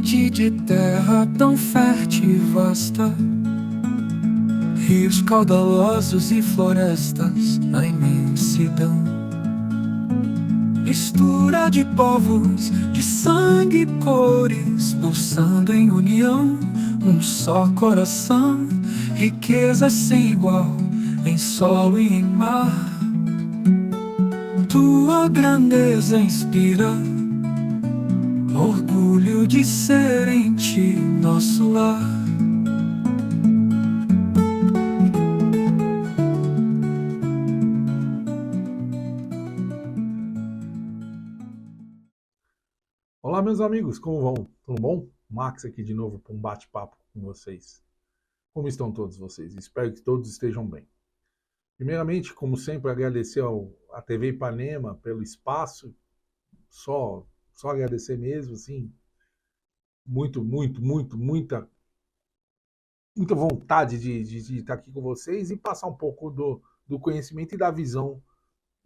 Diante de terra tão fértil e vasta, rios caudalosos e florestas na imensidão, mistura de povos, de sangue e cores, pulsando em união, um só coração, riqueza sem igual, em solo e em mar. Tua grandeza inspira orgulho de ser em ti nosso lar. Olá, meus amigos, como vão? Tudo bom? Max aqui de novo para um bate-papo com vocês. Como estão todos vocês? Espero que todos estejam bem. Primeiramente, como sempre, agradecer à TV Ipanema pelo espaço. Só agradecer mesmo, assim, muita vontade de estar aqui com vocês e passar um pouco do conhecimento e da visão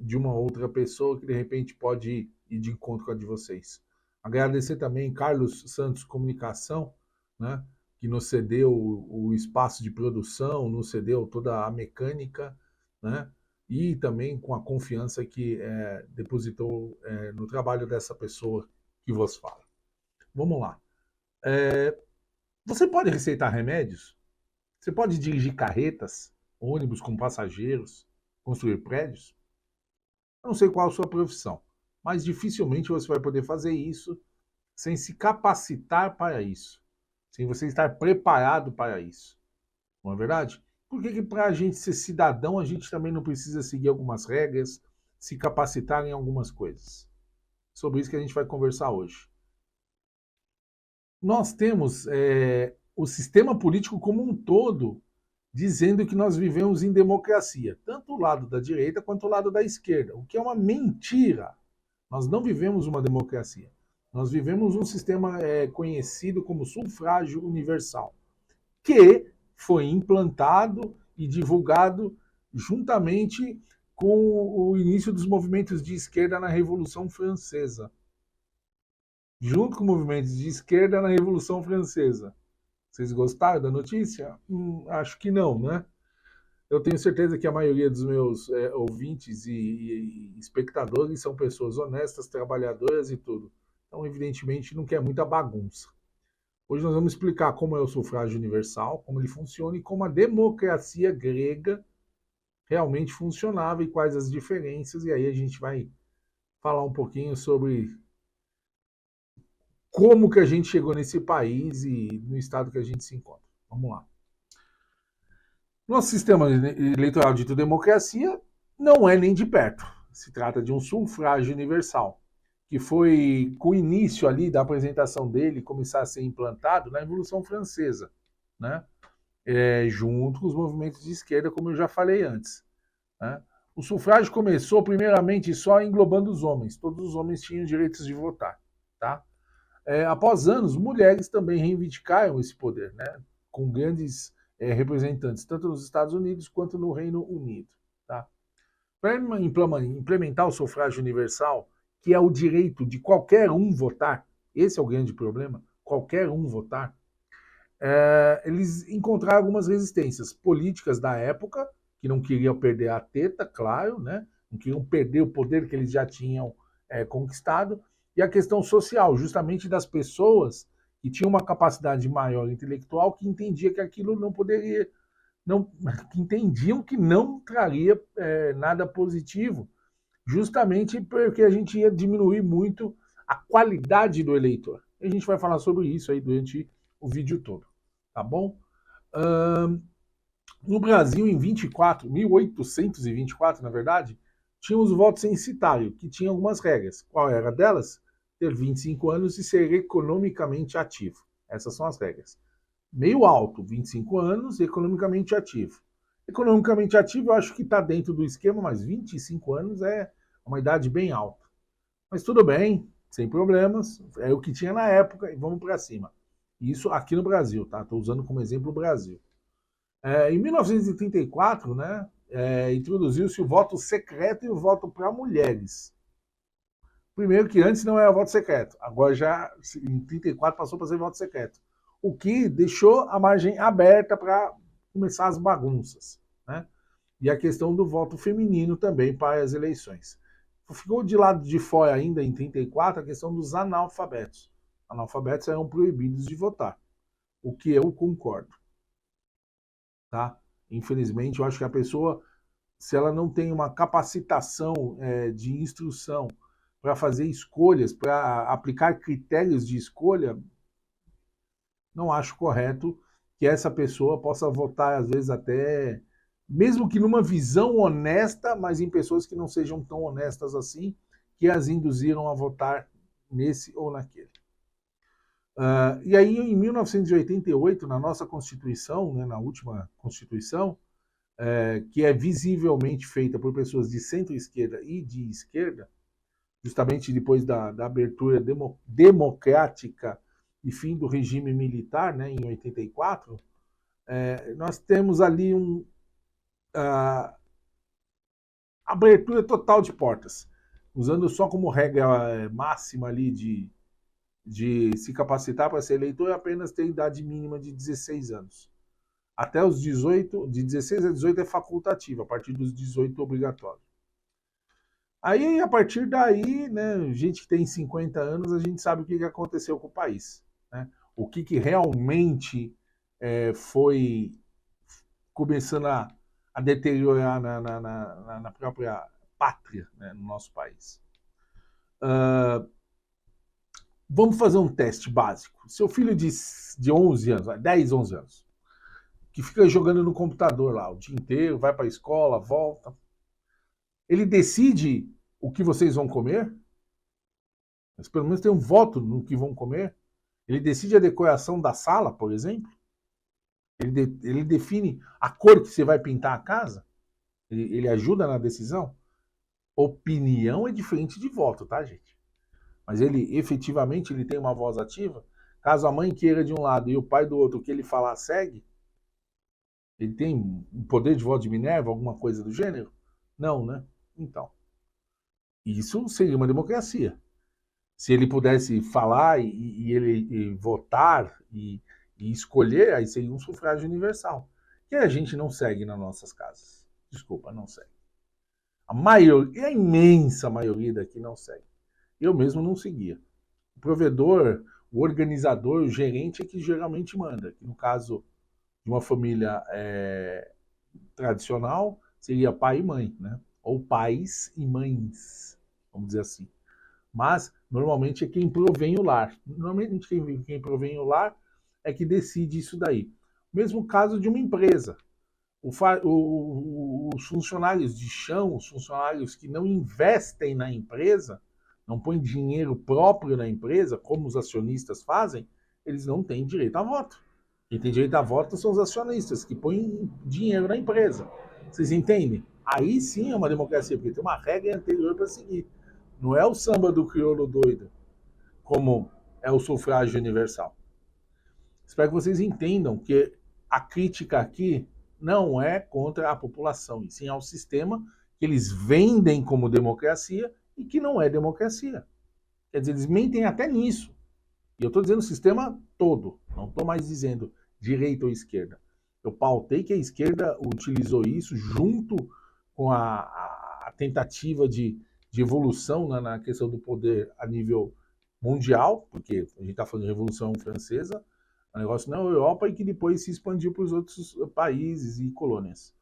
de uma outra pessoa que de repente pode ir de encontro com a de vocês. Agradecer também Carlos Santos Comunicação, né, que nos cedeu o espaço de produção, nos cedeu toda a mecânica, né, e também com a confiança que depositou no trabalho dessa pessoa que vos fala. Vamos lá. Você pode receitar remédios? Você pode dirigir carretas, ônibus com passageiros, construir prédios? Eu não sei qual a sua profissão, mas dificilmente você vai poder fazer isso sem se capacitar para isso, sem você estar preparado para isso. Não é verdade? Por que para a gente ser cidadão, a gente também não precisa seguir algumas regras, se capacitar em algumas coisas? Sobre isso que a gente vai conversar hoje. Nós temos o sistema político como um todo dizendo que nós vivemos em democracia, tanto o lado da direita quanto o lado da esquerda, o que é uma mentira. Nós não vivemos uma democracia. Nós vivemos um sistema conhecido como sufrágio universal, que foi implantado e divulgado juntamente com o início dos movimentos de esquerda na Revolução Francesa. Junto com movimentos de esquerda na Revolução Francesa. Vocês gostaram da notícia? Acho que não, né? Eu tenho certeza que a maioria dos meus ouvintes e espectadores são pessoas honestas, trabalhadoras e tudo. Então, evidentemente, não quer muita bagunça. Hoje nós vamos explicar como é o sufrágio universal, como ele funciona e como a democracia grega realmente funcionava e quais as diferenças. E aí a gente vai falar um pouquinho sobre como que a gente chegou nesse país e no estado que a gente se encontra. Vamos lá. Nosso sistema eleitoral dito democracia não é nem de perto. Se trata de um sufrágio universal, que foi com o início ali da apresentação dele começar a ser implantado na Revolução Francesa, né? Junto com os movimentos de esquerda, como eu já falei antes. Né? O sufrágio começou primeiramente só englobando os homens. Todos os homens tinham direitos de votar. Tá? Após anos, mulheres também reivindicaram esse poder, né? Com grandes representantes, tanto nos Estados Unidos quanto no Reino Unido. Tá? Para implementar o sufrágio universal, que é o direito de qualquer um votar, esse é o grande problema, qualquer um votar, eles encontraram algumas resistências políticas da época, que não queriam perder a teta, claro, né? Não queriam perder o poder que eles já tinham conquistado, e a questão social, justamente das pessoas que tinham uma capacidade maior intelectual, que entendia que aquilo não poderia, que entendiam que não traria nada positivo, justamente porque a gente ia diminuir muito a qualidade do eleitor. A gente vai falar sobre isso aí durante o vídeo todo, tá bom? No Brasil, em 1824, na verdade, tinha os votos censitários, que tinha algumas regras. Qual era delas? Ter 25 anos e ser economicamente ativo. Essas são as regras. Meio alto, 25 anos, economicamente ativo. Economicamente ativo eu acho que está dentro do esquema, mas 25 anos é uma idade bem alta. Mas tudo bem, sem problemas, é o que tinha na época e vamos para cima. Isso aqui no Brasil, tá? Estou usando como exemplo o Brasil. Em 1934, né, introduziu-se o voto secreto e o voto para mulheres. Primeiro que antes não era voto secreto, agora já em 34 passou para ser voto secreto. O que deixou a margem aberta para começar as bagunças, né? E a questão do voto feminino também para as eleições. Ficou de lado de fora ainda em 34 a questão dos analfabetos. Analfabetos eram proibidos de votar, o que eu concordo, tá? Infelizmente, eu acho que a pessoa, se ela não tem uma capacitação de instrução para fazer escolhas, para aplicar critérios de escolha, não acho correto que essa pessoa possa votar, às vezes, até, mesmo que numa visão honesta, mas em pessoas que não sejam tão honestas assim, que as induziram a votar nesse ou naquele. E aí, em 1988, na nossa Constituição, né, na última Constituição, que é visivelmente feita por pessoas de centro-esquerda e de esquerda, justamente depois da abertura democrática e fim do regime militar, né, em 84, nós temos ali abertura total de portas, usando só como regra máxima ali de se capacitar para ser eleitor é apenas ter idade mínima de 16 anos. Até os 18, de 16 a 18 é facultativo, a partir dos 18 é obrigatório. Aí, a partir daí, né, gente que tem 50 anos, a gente sabe o que aconteceu com o país. Né? O que realmente foi começando a deteriorar na própria pátria, né, no nosso país. Vamos fazer um teste básico. Seu filho de 11 anos, 10, 11 anos, que fica jogando no computador lá o dia inteiro, vai para a escola, volta. Ele decide o que vocês vão comer? Mas pelo menos tem um voto no que vão comer. Ele decide a decoração da sala, por exemplo. Ele define a cor que você vai pintar a casa. Ele ajuda na decisão. Opinião é diferente de voto, tá, gente? Mas ele efetivamente ele tem uma voz ativa. Caso a mãe queira de um lado e o pai do outro, o que ele falar segue. Ele tem um poder de voto de Minerva, alguma coisa do gênero? Não, né? Então, isso seria uma democracia. Se ele pudesse falar e ele votar e escolher, aí seria um sufrágio universal. Que a gente não segue nas nossas casas. Desculpa, não segue. A imensa maioria daqui não segue. Eu mesmo não seguia. O provedor, o organizador, o gerente é que geralmente manda. No caso de uma família tradicional, seria pai e mãe, né? Ou pais e mães, vamos dizer assim. Mas, normalmente, é quem provém o lar. Normalmente, quem provém o lar é que decide isso daí. Mesmo caso de uma empresa. Os funcionários de chão, os funcionários que não investem na empresa, não põem dinheiro próprio na empresa, como os acionistas fazem, eles não têm direito a voto. Quem tem direito a voto são os acionistas, que põem dinheiro na empresa. Vocês entendem? Aí sim é uma democracia, porque tem uma regra anterior para seguir. Não é o samba do crioulo doido, como é o sufrágio universal. Espero que vocês entendam que a crítica aqui não é contra a população, e sim ao sistema que eles vendem como democracia e que não é democracia. Quer dizer, eles mentem até nisso. E eu estou dizendo o sistema todo, não estou mais dizendo direita ou esquerda. Eu pautei que a esquerda utilizou isso junto com a tentativa de evolução na questão do poder a nível mundial, porque a gente está falando de Revolução Francesa, um negócio na Europa e que depois se expandiu para os outros países e colônias.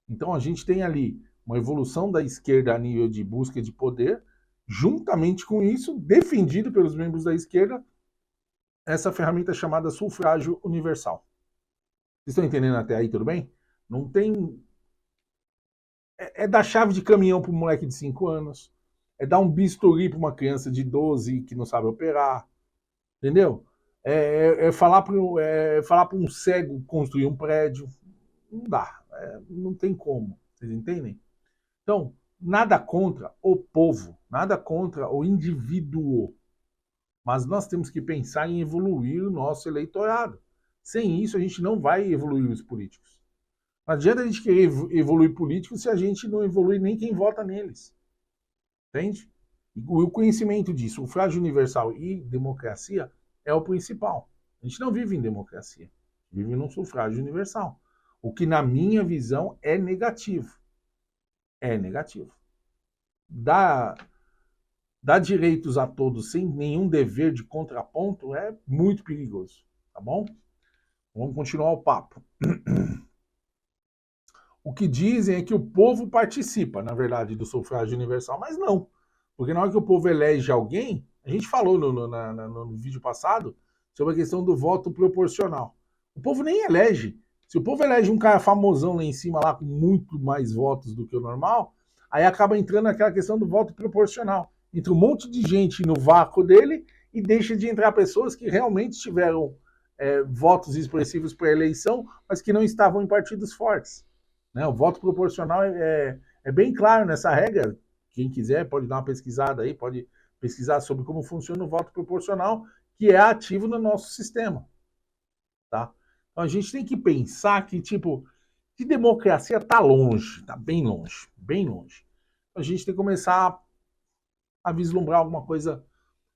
Então a gente tem ali uma evolução da esquerda a nível de busca de poder, juntamente com isso, defendido pelos membros da esquerda, essa ferramenta chamada sufrágio universal. Vocês estão entendendo até aí, tudo bem? Não tem... É dar chave de caminhão para um moleque de 5 anos, é dar um bisturi para uma criança de 12 que não sabe operar, entendeu? É falar para um cego construir um prédio. Não dá, não tem como, vocês entendem? Então, nada contra o povo, nada contra o indivíduo, mas nós temos que pensar em evoluir o nosso eleitorado. Sem isso, a gente não vai evoluir os políticos. Não adianta a gente querer evoluir políticos se a gente não evolui nem quem vota neles. Entende? O conhecimento disso, sufrágio universal e democracia é o principal. A gente não vive em democracia, vive num sufrágio universal. O que, na minha visão, é negativo. É negativo. Dar direitos a todos sem nenhum dever de contraponto é muito perigoso, tá bom? Vamos continuar o papo. O que dizem é que o povo participa, na verdade, do sufrágio universal, mas não. Porque na hora que o povo elege alguém, a gente falou no vídeo passado sobre a questão do voto proporcional. O povo nem elege. Se o povo elege um cara famosão lá em cima, lá com muito mais votos do que o normal, aí acaba entrando naquela questão do voto proporcional. Entra um monte de gente no vácuo dele e deixa de entrar pessoas que realmente tiveram votos expressivos para a eleição, mas que não estavam em partidos fortes. Né? O voto proporcional é bem claro nessa regra. Quem quiser pode dar uma pesquisada aí, pode pesquisar sobre como funciona o voto proporcional, que é ativo no nosso sistema. Tá? Então a gente tem que pensar que, tipo, que democracia está longe, está bem longe, bem longe. A gente tem que começar a vislumbrar alguma coisa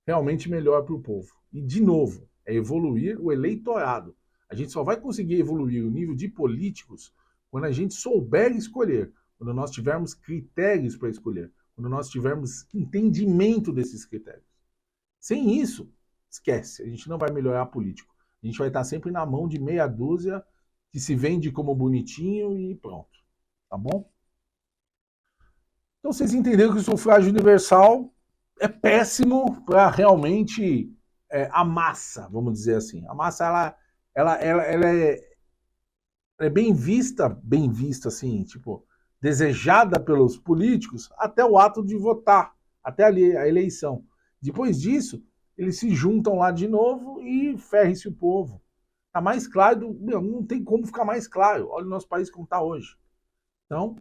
realmente melhor para o povo. E, de novo, é evoluir o eleitorado. A gente só vai conseguir evoluir o nível de políticos quando a gente souber escolher, quando nós tivermos critérios para escolher, quando nós tivermos entendimento desses critérios. Sem isso, esquece, a gente não vai melhorar político. A gente vai estar sempre na mão de meia dúzia que se vende como bonitinho e pronto. Tá bom? Então vocês entenderam que o sufrágio universal é péssimo para realmente a massa, vamos dizer assim. A massa, ela é bem vista, assim, tipo, desejada pelos políticos até o ato de votar, até a eleição. Depois disso, eles se juntam lá de novo e ferre-se o povo. Tá mais claro, não tem como ficar mais claro. Olha o nosso país como está hoje. Então,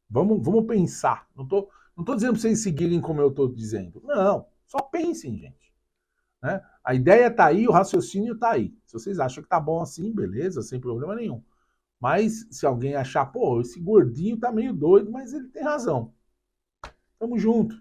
vamos pensar. Não tô dizendo para vocês seguirem como eu estou dizendo. Não, só pensem, gente. Né? A ideia está aí, o raciocínio está aí. Se vocês acham que tá bom assim, beleza, sem problema nenhum. Mas se alguém achar, pô, esse gordinho tá meio doido, mas ele tem razão. Tamo junto.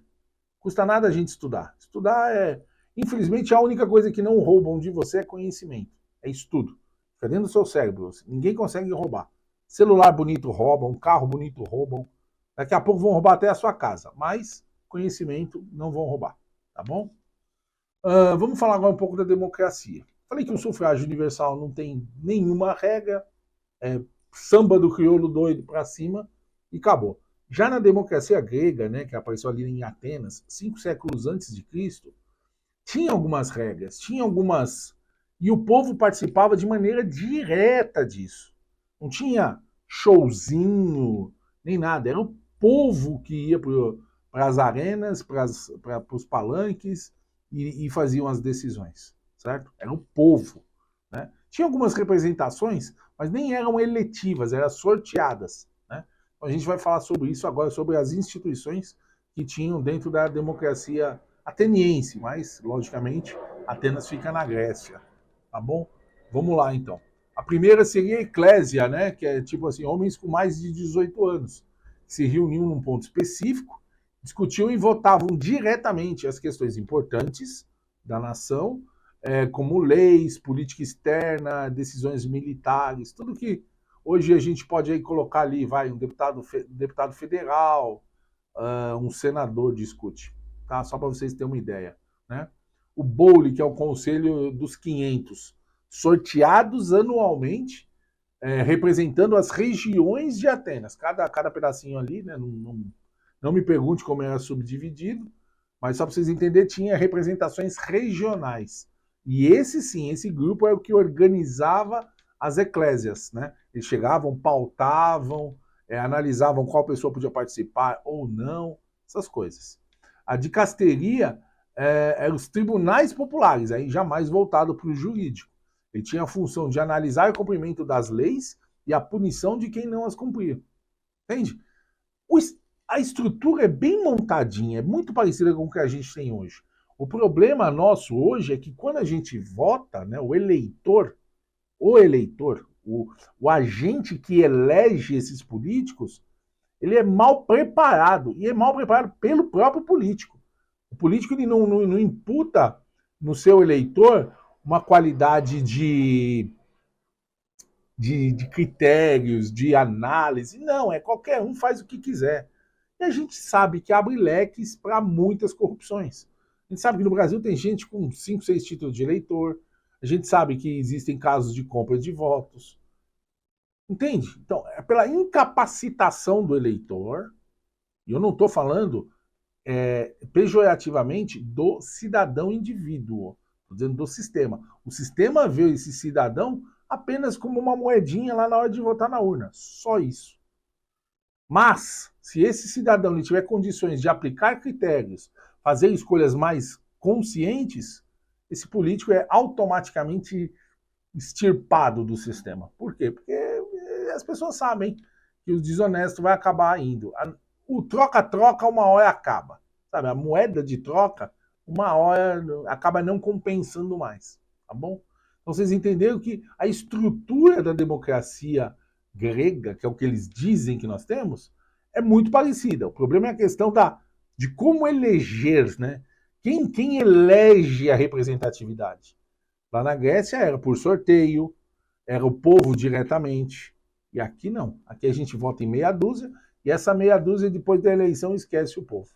Custa nada a gente estudar. Estudar infelizmente, a única coisa que não roubam de você é conhecimento. É estudo. Fica dentro do seu cérebro. Ninguém consegue roubar. Celular bonito roubam, carro bonito roubam. Daqui a pouco vão roubar até a sua casa. Mas conhecimento não vão roubar. Tá bom? Vamos falar agora um pouco da democracia. Falei que o sufrágio universal não tem nenhuma regra. Samba do crioulo doido para cima e acabou. Já na democracia grega, né, que apareceu ali em Atenas, 5 séculos antes de Cristo, tinha algumas regras, tinha algumas... E o povo participava de maneira direta disso. Não tinha showzinho, nem nada. Era o povo que ia para as arenas, para os palanques e faziam as decisões, certo? Era o povo. Né? Tinha algumas representações, mas nem eram eletivas, eram sorteadas. Né? Então a gente vai falar sobre isso agora, sobre as instituições que tinham dentro da democracia ateniense, mas, logicamente, Atenas fica na Grécia. Tá bom? Vamos lá, então. A primeira seria a eclésia, né? Que é tipo assim, homens com mais de 18 anos, que se reuniam num ponto específico, discutiam e votavam diretamente as questões importantes da nação, como leis, política externa, decisões militares, tudo que hoje a gente pode aí colocar ali, vai, um deputado federal, um senador discute, tá? Só para vocês terem uma ideia, né? O BOLE, que é o Conselho dos 500, sorteados anualmente, representando as regiões de Atenas, cada pedacinho ali, né? Não me pergunte como era subdividido, mas só para vocês entenderem, tinha representações regionais. E esse grupo é o que organizava as eclésias, né? Eles chegavam, pautavam, analisavam qual pessoa podia participar ou não, essas coisas. A dicasteria eram os tribunais populares, aí jamais voltado para o jurídico. Ele tinha a função de analisar o cumprimento das leis e a punição de quem não as cumpria. Entende? A estrutura é bem montadinha, é muito parecida com o que a gente tem hoje. O problema nosso hoje é que quando a gente vota, né, o eleitor, o agente que elege esses políticos, ele é mal preparado, e é mal preparado pelo próprio político. político ele não imputa no seu eleitor uma qualidade de critérios, de análise. Não, qualquer um faz o que quiser. E a gente sabe que abre leques para muitas corrupções. A gente sabe que no Brasil tem gente com 5, 6 títulos de eleitor. A gente sabe que existem casos de compra de votos. Entende? Então, é pela incapacitação do eleitor, e eu não estou falando pejorativamente do cidadão indivíduo, estou dizendo do sistema. O sistema vê esse cidadão apenas como uma moedinha lá na hora de votar na urna. Só isso. Mas, se esse cidadão ele tiver condições de aplicar critérios, fazer escolhas mais conscientes, esse político é automaticamente extirpado do sistema. Por quê? Porque as pessoas sabem que o desonesto vai acabar indo. O troca-troca uma hora acaba. Sabe? A moeda de troca, uma hora acaba não compensando mais. Tá bom? Então vocês entenderam que a estrutura da democracia grega, que é o que eles dizem que nós temos, é muito parecida. O problema é a questão de como eleger, né? Quem elege a representatividade? Lá na Grécia era por sorteio, era o povo diretamente. E aqui não. Aqui a gente vota em meia dúzia, e essa meia dúzia, depois da eleição, esquece o povo.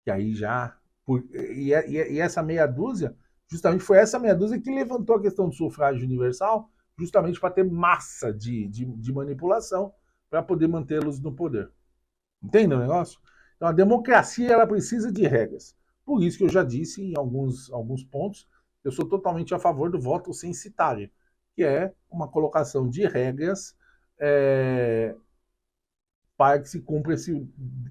E aí já... E essa meia dúzia, justamente foi essa meia dúzia que levantou a questão do sufrágio universal, justamente para ter massa de manipulação para poder mantê-los no poder. Entende o negócio? Então a democracia ela precisa de regras. Por isso que eu já disse em alguns pontos, eu sou totalmente a favor do voto censitário, que é uma colocação de regras para que se cumpra esse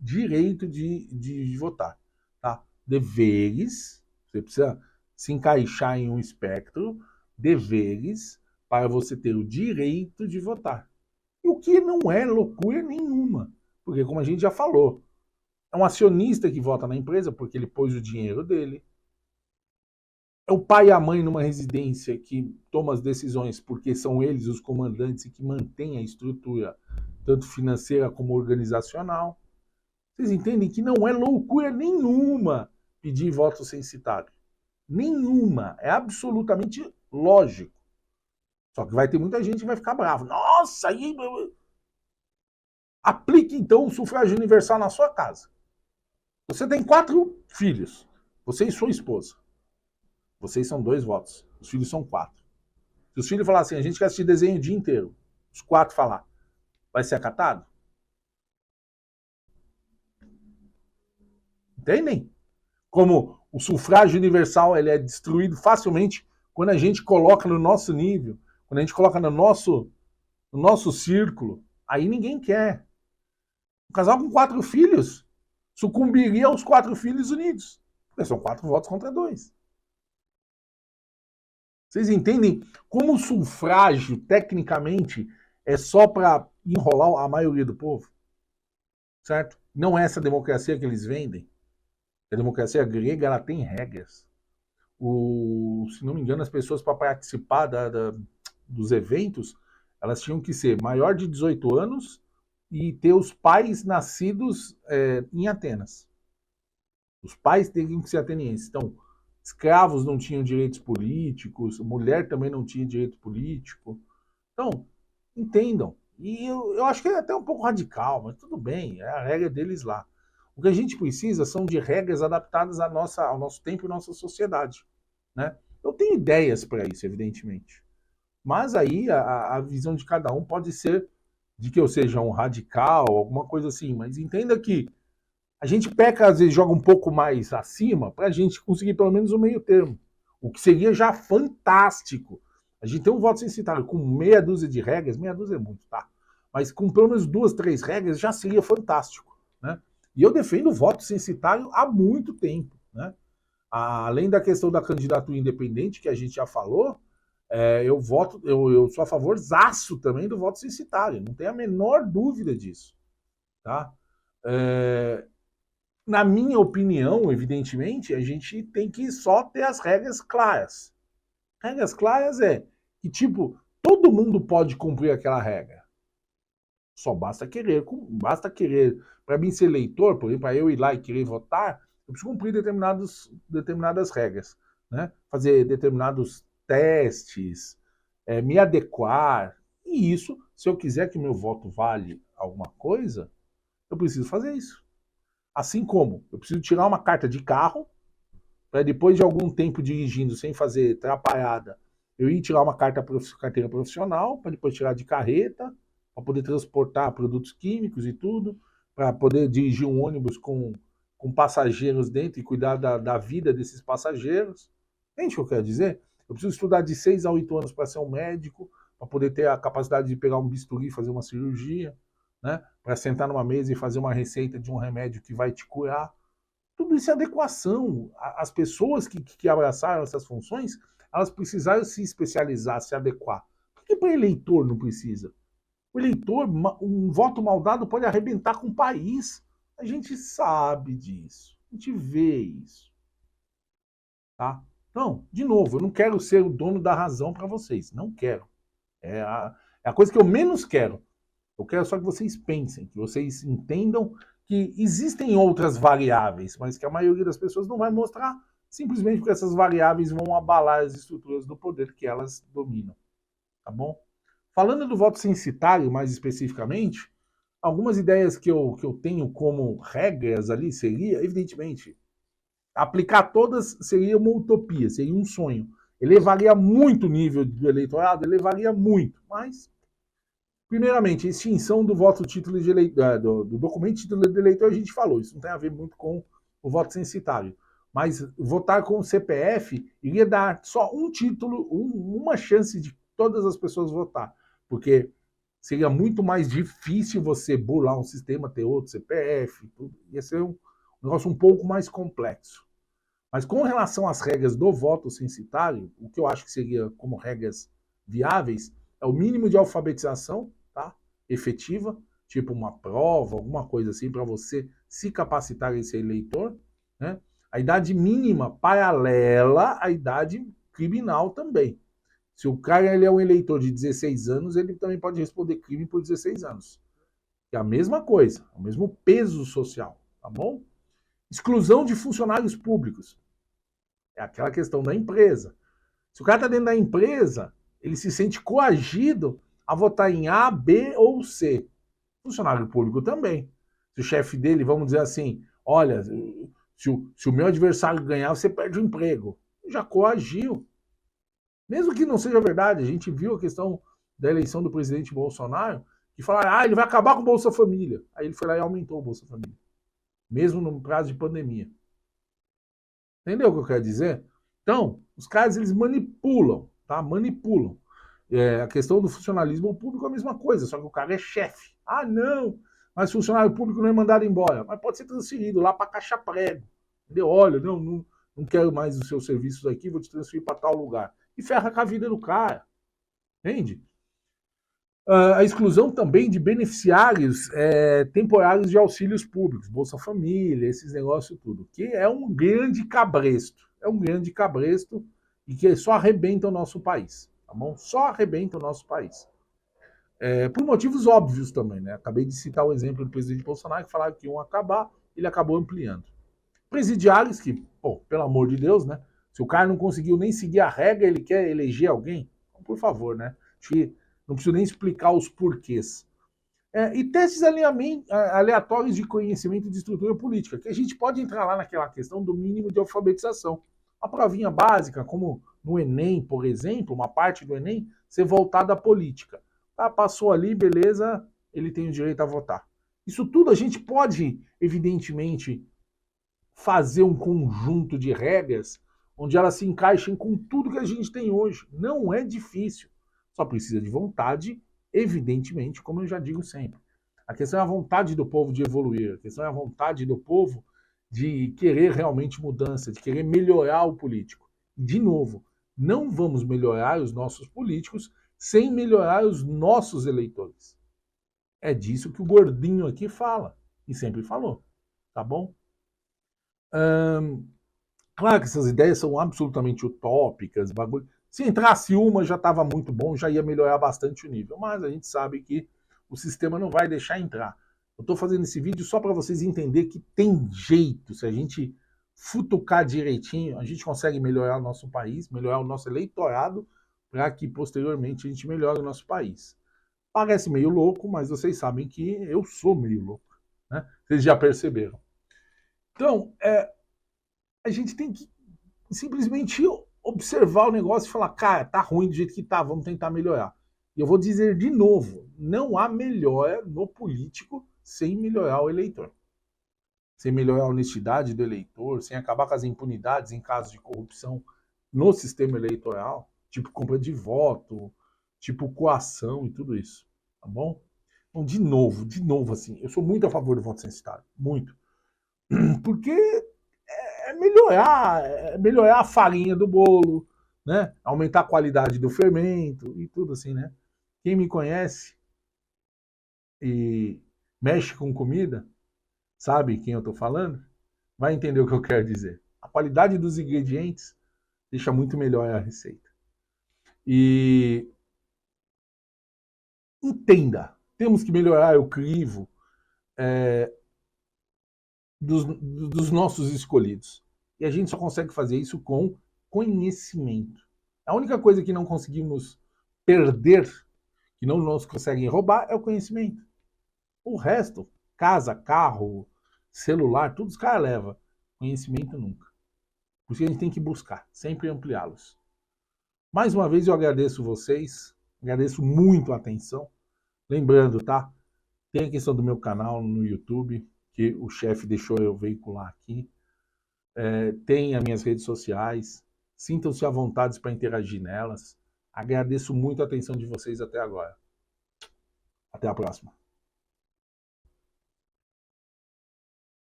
direito de votar. Tá? Deveres, você precisa se encaixar em um espectro, deveres para você ter o direito de votar. E o que não é loucura nenhuma, porque como a gente já falou, é um acionista que vota na empresa porque ele pôs o dinheiro dele. É o pai e a mãe numa residência que toma as decisões porque são eles os comandantes e que mantêm a estrutura, tanto financeira como organizacional. Vocês entendem que não é loucura nenhuma pedir voto censitário. Nenhuma. É absolutamente lógico. Só que vai ter muita gente que vai ficar brava. Nossa, aí... Aplique então o sufrágio universal na sua casa. Você tem 4 filhos. Você e sua esposa. Vocês são 2 votos. Os filhos são 4. Se os filhos falarem assim, a gente quer assistir desenho o dia inteiro. Os 4 falar, vai ser acatado? Entendem? Como o sufrágio universal ele é destruído facilmente quando a gente coloca no nosso nível, quando a gente coloca no nosso círculo, aí ninguém quer. Um casal com 4 filhos sucumbiria aos 4 filhos unidos. Porque são 4 votos contra 2. Vocês entendem como o sufrágio, tecnicamente, é só para enrolar a maioria do povo? Certo? Não é essa democracia que eles vendem. A democracia grega ela tem regras. Se não me engano, as pessoas para participar dos eventos, elas tinham que ser maior de 18 anos e ter os pais nascidos em Atenas. Os pais teriam que ser atenienses. Então, escravos não tinham direitos políticos, mulher também não tinha direito político. Então, entendam. E eu acho que é até um pouco radical, mas tudo bem, é a regra deles lá. O que a gente precisa são de regras adaptadas ao nosso tempo e à nossa sociedade. Né? Eu tenho ideias para isso, evidentemente. Mas aí a visão de cada um pode ser de que eu seja um radical, alguma coisa assim. Mas entenda que a gente peca, às vezes, joga um pouco mais acima para a gente conseguir pelo menos o meio termo. O que seria já fantástico. A gente tem um voto censitário com meia dúzia de regras, meia dúzia é muito, tá? Mas com pelo menos 2, 3 regras já seria fantástico, né? E eu defendo o voto censitário há muito tempo, né? Além da questão da candidatura independente, que a gente já falou, eu sou a favorzaço também do voto censitário, não tem a menor dúvida disso, tá? Na minha opinião, evidentemente, a gente tem que só ter as regras claras. Regras claras é que, tipo, todo mundo pode cumprir aquela regra. Só basta querer. Basta querer. Para mim ser eleitor, por exemplo, para eu ir lá e querer votar, Eu preciso cumprir determinadas regras, né? Fazer determinados testes, me adequar. E isso, se eu quiser que meu voto vale alguma coisa, eu preciso fazer isso. Assim como eu preciso tirar uma carta de carro, para depois de algum tempo dirigindo sem fazer atrapalhada, eu ir tirar uma carteira profissional, para depois tirar de carreta, para poder transportar produtos químicos e tudo, para poder dirigir um ônibus com passageiros dentro e cuidar da vida desses passageiros. Entende o que eu quero dizer? Eu preciso estudar de 6 a 8 anos para ser um médico, para poder ter a capacidade de pegar um bisturi e fazer uma cirurgia, né? Para sentar numa mesa e fazer uma receita de um remédio que vai te curar. Tudo isso é adequação. As pessoas que abraçaram essas funções, elas precisaram se especializar, se adequar. Por que para eleitor não precisa? O eleitor, um voto mal dado pode arrebentar com o país. A gente sabe disso. A gente vê isso. Tá? Então, de novo, eu não quero ser o dono da razão para vocês. Não quero. É a coisa que eu menos quero. Eu quero só que vocês pensem, que vocês entendam que existem outras variáveis, mas que a maioria das pessoas não vai mostrar, simplesmente porque essas variáveis vão abalar as estruturas do poder que elas dominam. Tá bom? Falando do voto censitário, mais especificamente, algumas ideias que eu tenho como regras ali seria, evidentemente, aplicar todas seria uma utopia, seria um sonho. Elevaria muito o nível do eleitorado, elevaria muito, mas primeiramente, extinção do voto título de eleitor, do documento de título de eleitor, a gente falou, isso não tem a ver muito com o voto censitário. Mas votar com o CPF iria dar só um título, uma chance de todas as pessoas votar. Porque seria muito mais difícil você burlar um sistema, ter outro CPF, tudo. Ia ser um negócio um pouco mais complexo. Mas com relação às regras do voto censitário, o que eu acho que seria como regras viáveis é o mínimo de alfabetização, tá? Efetiva, tipo uma prova, alguma coisa assim, para você se capacitar em ser eleitor, né? A idade mínima paralela à idade criminal também. Se o cara ele é um eleitor de 16 anos, ele também pode responder crime por 16 anos. É a mesma coisa, o mesmo peso social, tá bom? Exclusão de funcionários públicos. É aquela questão da empresa. Se o cara está dentro da empresa, ele se sente coagido a votar em A, B ou C. Funcionário público também. Se o chefe dele, vamos dizer assim, olha, se o meu adversário ganhar, você perde o emprego. Já coagiu. Mesmo que não seja verdade, a gente viu a questão da eleição do presidente Bolsonaro, que falaram, ele vai acabar com o Bolsa Família. Aí ele foi lá e aumentou o Bolsa Família. Mesmo no prazo de pandemia. Entendeu o que eu quero dizer? Então, os caras, eles manipulam, tá? Manipulam. A questão do funcionalismo público é a mesma coisa, só que o cara é chefe. Ah, não, mas funcionário público não é mandado embora. Mas pode ser transferido lá para caixa prego. Entendeu? Olha, não quero mais os seus serviços aqui, vou te transferir para tal lugar. E ferra com a vida do cara. Entende? A exclusão também de beneficiários temporários de auxílios públicos, Bolsa Família, esses negócios tudo, que é um grande cabresto. É um grande cabresto e que só arrebenta o nosso país, tá bom? Só arrebenta o nosso país. Por motivos óbvios também, né? Acabei de citar o exemplo do presidente Bolsonaro, que falaram que iam acabar, ele acabou ampliando. Presidiários, que, pô, pelo amor de Deus, né? Se o cara não conseguiu nem seguir a regra, ele quer eleger alguém, então, por favor, né? Acho que não preciso nem explicar os porquês. E testes aleatórios de conhecimento de estrutura política, que a gente pode entrar lá naquela questão do mínimo de alfabetização. Uma provinha básica, como no Enem, por exemplo, uma parte do Enem, ser voltada à política. Tá, passou ali, beleza, ele tem o direito a votar. Isso tudo a gente pode, evidentemente, fazer um conjunto de regras onde elas se encaixem com tudo que a gente tem hoje. Não é difícil. Só precisa de vontade, evidentemente, como eu já digo sempre. A questão é a vontade do povo de evoluir, a questão é a vontade do povo de querer realmente mudança, de querer melhorar o político. De novo, não vamos melhorar os nossos políticos sem melhorar os nossos eleitores. É disso que o gordinho aqui fala, e sempre falou, tá bom? Claro que essas ideias são absolutamente utópicas, bagulho. Se entrasse uma já estava muito bom, já ia melhorar bastante o nível, mas a gente sabe que o sistema não vai deixar entrar. Eu estou fazendo esse vídeo só para vocês entenderem que tem jeito, se a gente futucar direitinho, a gente consegue melhorar o nosso país, melhorar o nosso eleitorado, para que posteriormente a gente melhore o nosso país. Parece meio louco, mas vocês sabem que eu sou meio louco, né? Vocês já perceberam. Então, a gente tem que simplesmente observar o negócio e falar, cara, tá ruim do jeito que tá, vamos tentar melhorar. E eu vou dizer de novo, não há melhora no político sem melhorar o eleitor. Sem melhorar a honestidade do eleitor, sem acabar com as impunidades em casos de corrupção no sistema eleitoral, tipo compra de voto, tipo coação e tudo isso, tá bom? Então, de novo, assim, eu sou muito a favor do voto censitário, muito. Porque melhorar a farinha do bolo, né? Aumentar a qualidade do fermento e tudo assim, né? Quem me conhece e mexe com comida, sabe quem eu estou falando? Vai entender o que eu quero dizer. A qualidade dos ingredientes deixa muito melhor a receita. E entenda, temos que melhorar o crivo dos nossos escolhidos. E a gente só consegue fazer isso com conhecimento. A única coisa que não conseguimos perder, que não nos conseguem roubar, é o conhecimento. O resto, casa, carro, celular, tudo os caras levam. Conhecimento nunca. Por isso a gente tem que buscar, sempre ampliá-los. Mais uma vez eu agradeço vocês, agradeço muito a atenção. Lembrando, tá? Tem a questão do meu canal no YouTube, que o chefe deixou eu veicular aqui. Tem as minhas redes sociais. Sintam-se à vontade para interagir nelas. Agradeço muito a atenção de vocês até agora. Até a próxima.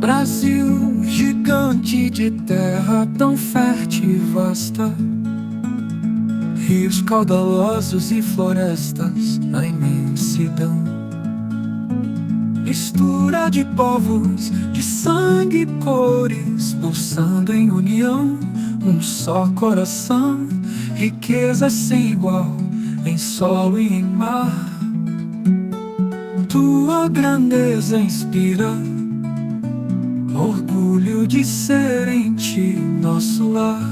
Brasil, gigante de terra tão fértil e vasta, rios caudalosos e florestas na imensidão, mistura de povos, de sangue e cores, pulsando em união, um só coração, riqueza sem igual, em solo e em mar. Tua grandeza inspira orgulho de ser em ti nosso lar.